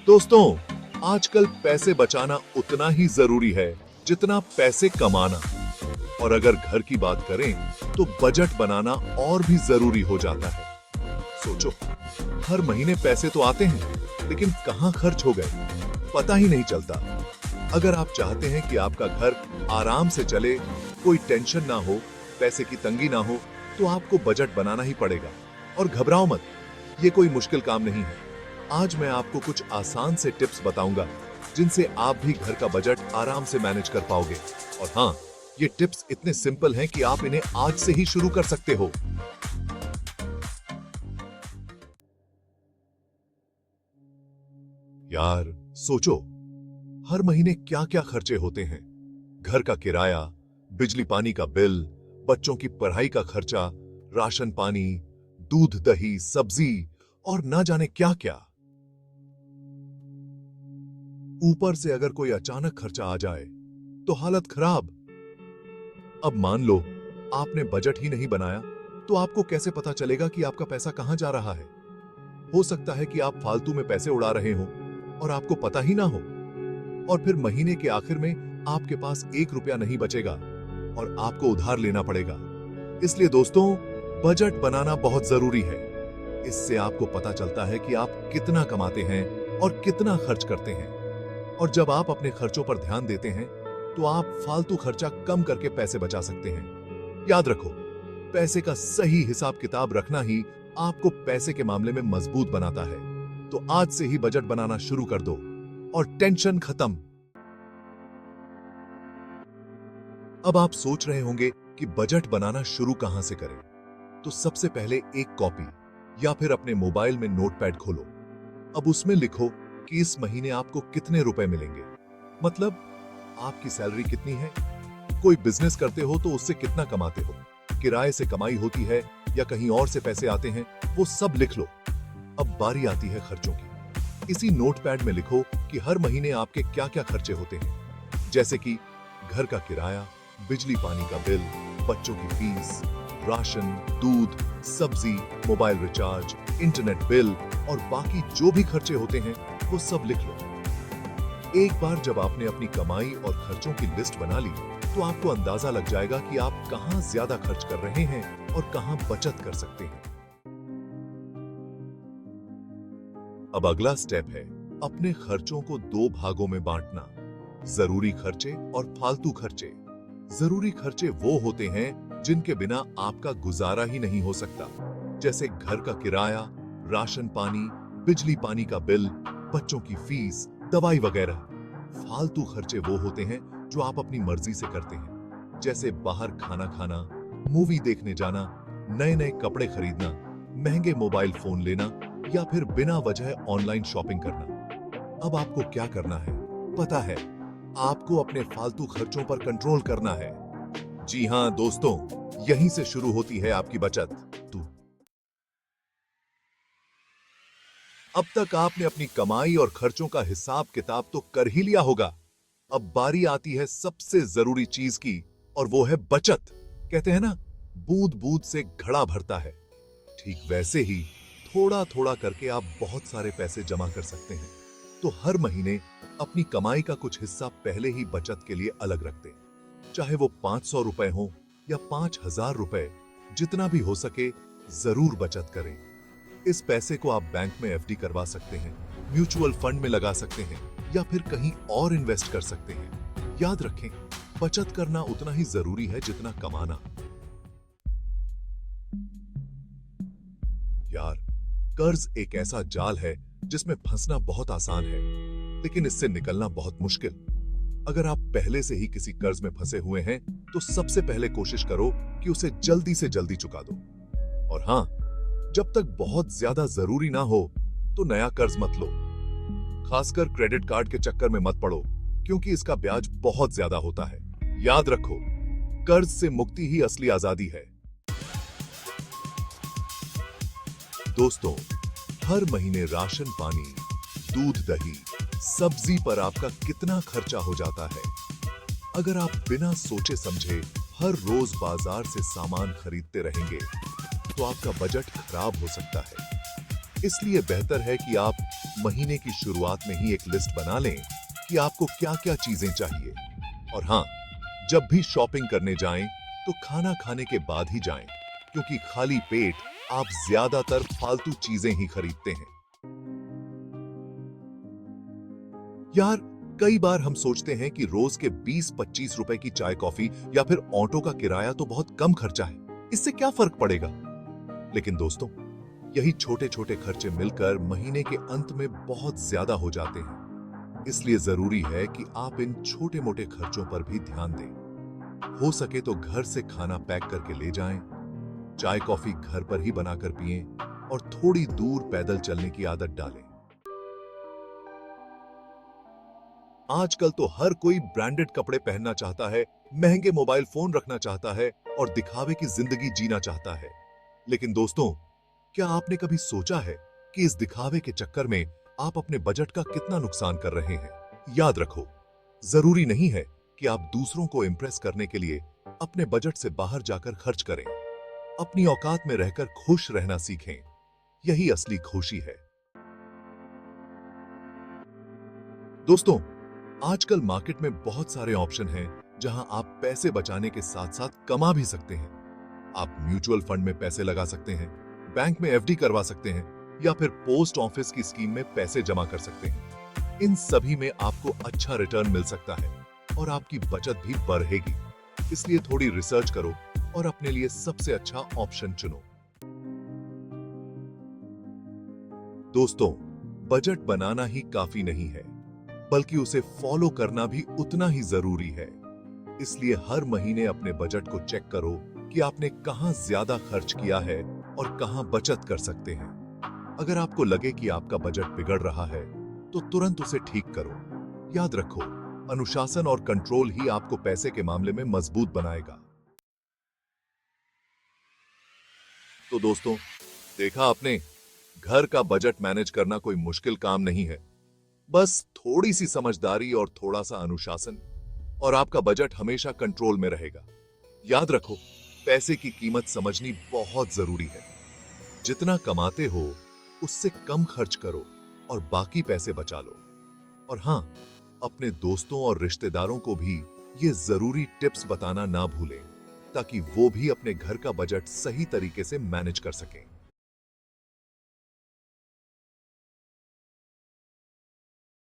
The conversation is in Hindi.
दोस्तों, आजकल पैसे बचाना उतना ही जरूरी है जितना पैसे कमाना। और अगर घर की बात करें तो बजट बनाना और भी जरूरी हो जाता है। सोचो, हर महीने पैसे तो आते हैं लेकिन कहां खर्च हो गए पता ही नहीं चलता। अगर आप चाहते हैं कि आपका घर आराम से चले, कोई टेंशन ना हो, पैसे की तंगी ना हो, तो आपको बजट बनाना ही पड़ेगा। और घबराओ मत, ये कोई मुश्किल काम नहीं है। आज मैं आपको कुछ आसान से टिप्स बताऊंगा जिनसे आप भी घर का बजट आराम से मैनेज कर पाओगे। और हाँ, ये टिप्स इतने सिंपल हैं कि आप इन्हें आज से ही शुरू कर सकते हो। यार सोचो, हर महीने क्या क्या खर्चे होते हैं। घर का किराया, बिजली पानी का बिल, बच्चों की पढ़ाई का खर्चा, राशन पानी, दूध दही सब्जी और ना जाने क्या क्या। ऊपर से अगर कोई अचानक खर्चा आ जाए तो हालत खराब। अब मान लो आपने बजट ही नहीं बनाया, तो आपको कैसे पता चलेगा कि आपका पैसा कहां जा रहा है। हो सकता है कि आप फालतू में पैसे उड़ा रहे हो और आपको पता ही ना हो। और फिर महीने के आखिर में आपके पास 1 रुपया नहीं बचेगा और आपको उधार लेना पड़ेगा। इसलिए दोस्तों, बजट बनाना बहुत जरूरी है। इससे आपको पता चलता है कि आप कितना कमाते हैं और कितना खर्च करते हैं। और जब आप अपने खर्चों पर ध्यान देते हैं तो आप फालतू खर्चा कम करके पैसे बचा सकते हैं। याद रखो, पैसे का सही हिसाब किताब रखना ही आपको पैसे के मामले में मजबूत बनाता है। तो आज से ही बजट बनाना शुरू कर दो और टेंशन खत्म। अब आप सोच रहे होंगे कि बजट बनाना शुरू कहां से करें। तो सबसे पहले एक कॉपी या फिर अपने मोबाइल में नोटपैड खोलो। अब उसमें लिखो कि इस महीने आपको कितने रुपए मिलेंगे। मतलब आपकी सैलरी कितनी है, कोई बिजनेस करते हो तो उससे कितना कमाते हो, किराए से कमाई होती है या कहीं और से पैसे आते हैं, वो सब लिख लो। अब बारी आती है खर्चों की। इसी नोटपैड में लिखो कि हर महीने आपके क्या क्या खर्चे होते हैं, जैसे कि घर का किराया, बिजली पानी का बिल, बच्चों की फीस, राशन, दूध, सब्जी, मोबाइल रिचार्ज, इंटरनेट बिल और बाकी जो भी खर्चे होते हैं वो सब लिख लो। एक बार जब आपने अपनी कमाई और खर्चों की लिस्ट बना ली तो आपको अंदाजा लग जाएगा कि आप कहां ज्यादा खर्च कर रहे हैं और कहां बचत कर सकते हैं। अब अगला स्टेप है अपने खर्चों को 2 भागों में बांटना, जरूरी खर्चे और फालतू खर्चे। जरूरी खर्चे वो होते हैं जिनके बिना आपका गुजारा ही नहीं हो सकता, जैसे घर का किराया, राशन पानी, बिजली पानी का बिल, बच्चों की फीस, दवाई वगैरह। फालतू खर्चे वो होते हैं जो आप अपनी मर्जी से करते हैं, जैसे बाहर खाना खाना, मूवी देखने जाना, नए नए कपड़े खरीदना, महंगे मोबाइल फोन लेना या फिर बिना वजह ऑनलाइन शॉपिंग करना। अब आपको क्या करना है पता है, आपको अपने फालतू खर्चों पर कंट्रोल करना है। जी हां दोस्तों, यहीं से शुरू होती है आपकी बचत। अब तक आपने अपनी कमाई और खर्चों का हिसाब किताब तो कर ही लिया होगा। अब बारी आती है सबसे जरूरी चीज की, और वो है बचत। कहते हैं ना, बूंद बूंद से घड़ा भरता है। ठीक वैसे ही थोड़ा थोड़ा करके आप बहुत सारे पैसे जमा कर सकते हैं। तो हर महीने अपनी कमाई का कुछ हिस्सा पहले ही बचत के लिए अलग रख दें। चाहे वो 500 रुपए हो या 5000 रुपए, जितना भी हो सके जरूर बचत करें। इस पैसे को आप बैंक में एफडी करवा सकते हैं, म्यूचुअल फंड में लगा सकते हैं या फिर कहीं और इन्वेस्ट कर सकते हैं। याद रखें, बचत करना उतना ही जरूरी है जितना कमाना। यार, कर्ज एक ऐसा जाल है जिसमें फंसना बहुत आसान है, लेकिन इससे निकलना बहुत मुश्किल। अगर आप पहले से ही किसी कर्ज में फंसे हुए हैं तो सबसे पहले कोशिश करो कि उसे जल्दी से जल्दी चुका दो। और हां, जब तक बहुत ज्यादा जरूरी ना हो तो नया कर्ज मत लो। खासकर क्रेडिट कार्ड के चक्कर में मत पड़ो, क्योंकि इसका ब्याज बहुत ज्यादा होता है। याद रखो, कर्ज से मुक्ति ही असली आजादी है। दोस्तों, हर महीने राशन पानी, दूध दही, सब्जी पर आपका कितना खर्चा हो जाता है। अगर आप बिना सोचे समझे हर रोज बाजार से सामान खरीदते रहेंगे तो आपका बजट खराब हो सकता है। इसलिए बेहतर है कि आप महीने की शुरुआत में ही एक लिस्ट बना लें कि आपको क्या-क्या चीजें चाहिए। और हाँ, जब भी शॉपिंग करने जाएं, तो खाना खाने के बाद ही जाएं, क्योंकि खाली पेट आप ज्यादातर फालतू चीजें ही खरीदते हैं। यार, कई बार हम सोचते हैं कि रोज के 20-25 रुपए की चाय कॉफी या फिर ऑटो का किराया तो बहुत कम खर्चा है, इससे क्या फर्क पड़ेगा। लेकिन दोस्तों, यही छोटे छोटे खर्चे मिलकर महीने के अंत में बहुत ज्यादा हो जाते हैं। इसलिए जरूरी है कि आप इन छोटे मोटे खर्चों पर भी ध्यान दें। हो सके तो घर से खाना पैक करके ले जाएं, चाय कॉफी घर पर ही बनाकर पिएं और थोड़ी दूर पैदल चलने की आदत डालें। आजकल तो हर कोई ब्रांडेड कपड़े पहनना चाहता है, महंगे मोबाइल फोन रखना चाहता है और दिखावे की जिंदगी जीना चाहता है। लेकिन दोस्तों, क्या आपने कभी सोचा है कि इस दिखावे के चक्कर में आप अपने बजट का कितना नुकसान कर रहे हैं? याद रखो, जरूरी नहीं है कि आप दूसरों को इंप्रेस करने के लिए अपने बजट से बाहर जाकर खर्च करें। अपनी औकात में रहकर खुश रहना सीखें, यही असली खुशी है। दोस्तों, आजकल मार्केट में बहुत सारे ऑप्शन हैं जहां आप पैसे बचाने के साथ साथ कमा भी सकते हैं। आप म्यूचुअल फंड में पैसे लगा सकते हैं, बैंक में एफडी करवा सकते हैं या फिर पोस्ट ऑफिस की स्कीम में पैसे जमा कर सकते हैं। इन सभी में आपको अच्छा रिटर्न मिल सकता है और आपकी बचत भी बढ़ेगी। इसलिए थोड़ी रिसर्च करो और अपने लिए सबसे अच्छा ऑप्शन चुनो। दोस्तों, बजट बनाना ही काफी नहीं है, बल्कि उसे फॉलो करना भी उतना ही जरूरी है। इसलिए हर महीने अपने बजट को चेक करो कि आपने कहां ज्यादा खर्च किया है और कहां बचत कर सकते हैं। अगर आपको लगे कि आपका बजट बिगड़ रहा है, तो तुरंत उसे ठीक करो। याद रखो, अनुशासन और कंट्रोल ही आपको पैसे के मामले में मजबूत बनाएगा। तो दोस्तों, देखा आपने, घर का बजट मैनेज करना कोई मुश्किल काम नहीं है। बस थोड़ी सी समझदारी और थोड़ा सा अनुशासन, और आपका बजट हमेशा कंट्रोल में रहेगा। याद रखो, पैसे की कीमत समझनी बहुत जरूरी है। जितना कमाते हो उससे कम खर्च करो और बाकी पैसे बचा लो। और हां, अपने दोस्तों और रिश्तेदारों को भी ये जरूरी टिप्स बताना ना भूलें, ताकि वो भी अपने घर का बजट सही तरीके से मैनेज कर सकें।